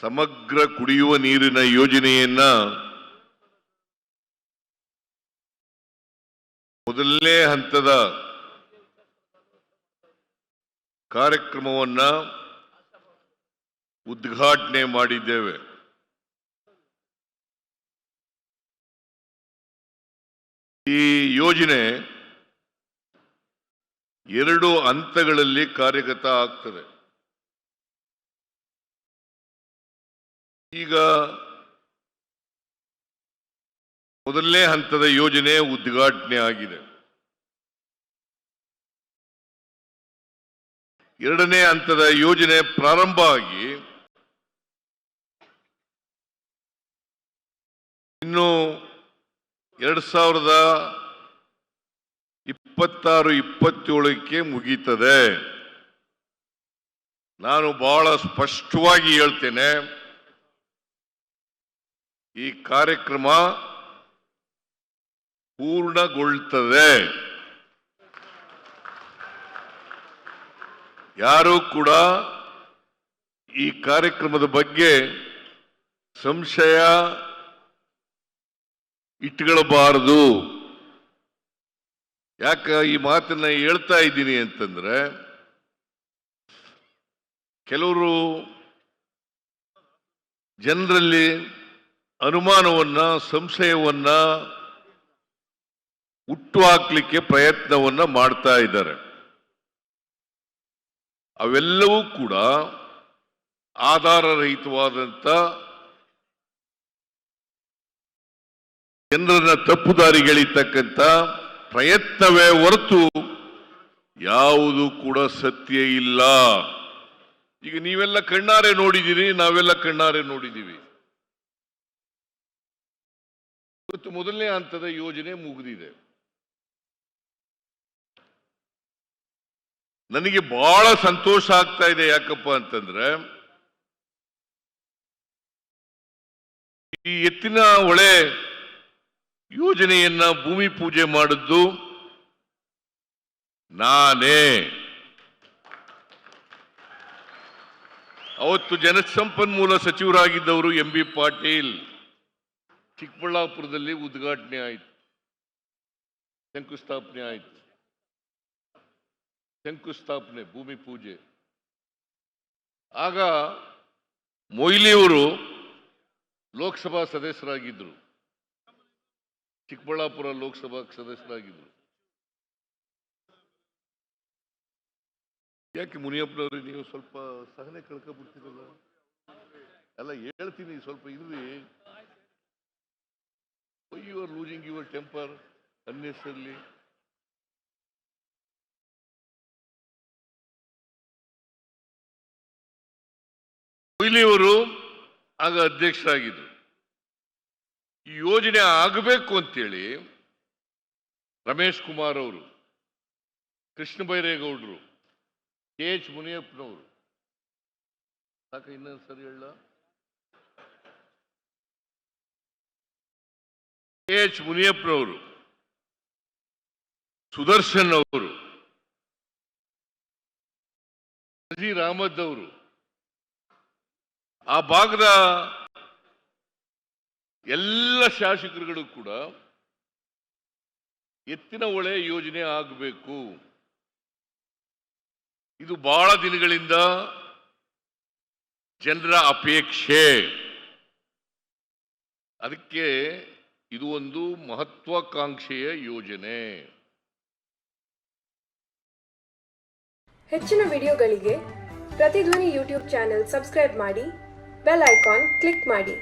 ಸಮಗ್ರ ಕುಡಿಯುವ ನೀರಿನ ಯೋಜನೆಯನ್ನ ಮೊದಲನೇ ಹಂತದ ಕಾರ್ಯಕ್ರಮವನ್ನ ಉದ್ಘಾಟನೆ ಮಾಡಿದ್ದೇವೆ. ಈ ಯೋಜನೆ 2 ಹಂತಗಳಲ್ಲಿ ಕಾರ್ಯಗತ ಆಗ್ತದೆ. ಈಗ ಮೊದಲನೇ ಹಂತದ ಯೋಜನೆ ಉದ್ಘಾಟನೆ ಆಗಿದೆ. 2ನೇ ಹಂತದ ಯೋಜನೆ ಪ್ರಾರಂಭ ಆಗಿ ಇನ್ನು 2026-27ಕ್ಕೆ ಮುಗೀತದೆ. ನಾನು ಬಹಳ ಸ್ಪಷ್ಟವಾಗಿ ಹೇಳ್ತೇನೆ, ಈ ಕಾರ್ಯಕ್ರಮ ಪೂರ್ಣಗೊಳ್ಳುತ್ತದೆ. ಯಾರೂ ಕೂಡ ಈ ಕಾರ್ಯಕ್ರಮದ ಬಗ್ಗೆ ಸಂಶಯ ಇಟ್ಟುಕೊಳ್ಳಬಾರದು. ಯಾಕೆ ಈ ಮಾತನ್ನ ಹೇಳ್ತಾ ಇದ್ದೀನಿ ಅಂತಂದ್ರೆ, ಕೆಲವರು ಜನರಲ್ಲಿ ಅನುಮಾನವನ್ನ ಸಂಶಯವನ್ನ ಹುಟ್ಟುಹಾಕ್ಲಿಕ್ಕೆ ಪ್ರಯತ್ನವನ್ನ ಮಾಡ್ತಾ ಇದ್ದಾರೆ. ಅವೆಲ್ಲವೂ ಕೂಡ ಆಧಾರರಹಿತವಾದಂತ ಜನರನ್ನ ತಪ್ಪುದಾರಿಗೆಳಿತಕ್ಕಂಥ ಪ್ರಯತ್ನವೇ ಹೊರತು ಯಾವುದು ಕೂಡ ಸತ್ಯ ಇಲ್ಲ. ಈಗ ನೀವೆಲ್ಲ ಕಣ್ಣಾರೆ ನೋಡಿದ್ದೀರಿ, ನಾವೆಲ್ಲ ಕಣ್ಣಾರೆ ನೋಡಿದ್ದೀವಿ. ಇವತ್ತು ಮೊದಲನೇ ಹಂತದ ಯೋಜನೆ ಮುಗಿದಿದೆ. ನನಗೆ ಬಹಳ ಸಂತೋಷ ಆಗ್ತಾ ಇದೆ. ಯಾಕಪ್ಪ ಅಂತಂದ್ರೆ, ಈ ಎತ್ತಿನ ಹೊಳೆ ಯೋಜನೆಯನ್ನ ಭೂಮಿ ಪೂಜೆ ಮಾಡಿದ್ದು ನಾನೇ. ಅವತ್ತು ಜಲಸಂಪನ್ಮೂಲ ಸಚಿವರಾಗಿದ್ದವರು MB ಪಾಟೀಲ್. ಚಿಕ್ಕಬಳ್ಳಾಪುರದಲ್ಲಿ ಉದ್ಘಾಟನೆ ಆಯಿತು, ಶಂಕುಸ್ಥಾಪನೆ ಆಯಿತು. ಶಂಕುಸ್ಥಾಪನೆ, ಭೂಮಿ ಪೂಜೆ. ಆಗ ಮೊಯ್ಲಿಯವರು ಲೋಕಸಭಾ ಸದಸ್ಯರಾಗಿದ್ದರು, ಚಿಕ್ಕಬಳ್ಳಾಪುರ ಲೋಕಸಭಾ ಸದಸ್ಯರಾಗಿದ್ದರು. ಯಾಕೆ ಮುನಿಯಪ್ಪನವ್ರೆ ನೀವು ಸ್ವಲ್ಪ ಸಹನೆ ಕಳ್ಕೊಬಿಡ್ತೀರಲ್ಲ? ಎಲ್ಲ ಹೇಳ್ತೀನಿ, ಸ್ವಲ್ಪ ಇರ್ರಿ. You are losing your temper unnecessarily. ಮೊಯ್ಲಿಯವರು ಆಗ ಅಧ್ಯಕ್ಷರಾಗಿದ್ದರು. ಈ ಯೋಜನೆ ಆಗಬೇಕು ಅಂತೇಳಿ ರಮೇಶ್ ಕುಮಾರ್ ಅವರು, ಕೃಷ್ಣ ಬೈರೇಗೌಡರು, KH ಮುನಿಯಪ್ಪನವರು, ಸಾಕ ಇನ್ನೊಂದು ಸರಿ ಹೇಳ, KH ಮುನಿಯಪ್ಪನವರು, ಸುದರ್ಶನ್ ಅವರು, ನಜೀರ್ ಅಹಮದ್ ಅವರು, ಆ ಭಾಗದ ಎಲ್ಲ ಶಾಸಕರುಗಳು ಕೂಡ ಎತ್ತಿನ ಹೊಳೆ ಯೋಜನೆ ಆಗಬೇಕು, ಇದು ಬಹಳ ದಿನಗಳಿಂದ ಜನರ ಅಪೇಕ್ಷೆ, ಅದಕ್ಕೆ ಇದು ಒಂದು ಮಹತ್ವಾಕಾಂಕ್ಷೆಯ ಯೋಜನೆ. ಹೆಚ್ಚಿನ ವಿಡಿಯೋಗಳಿಗೆ ಪ್ರತಿಧ್ವನಿ ಯೂಟ್ಯೂಬ್ ಚಾನೆಲ್ ಸಬ್ಸ್ಕ್ರೈಬ್ ಮಾಡಿ, ಬೆಲ್ ಐಕಾನ್ ಕ್ಲಿಕ್ ಮಾಡಿ.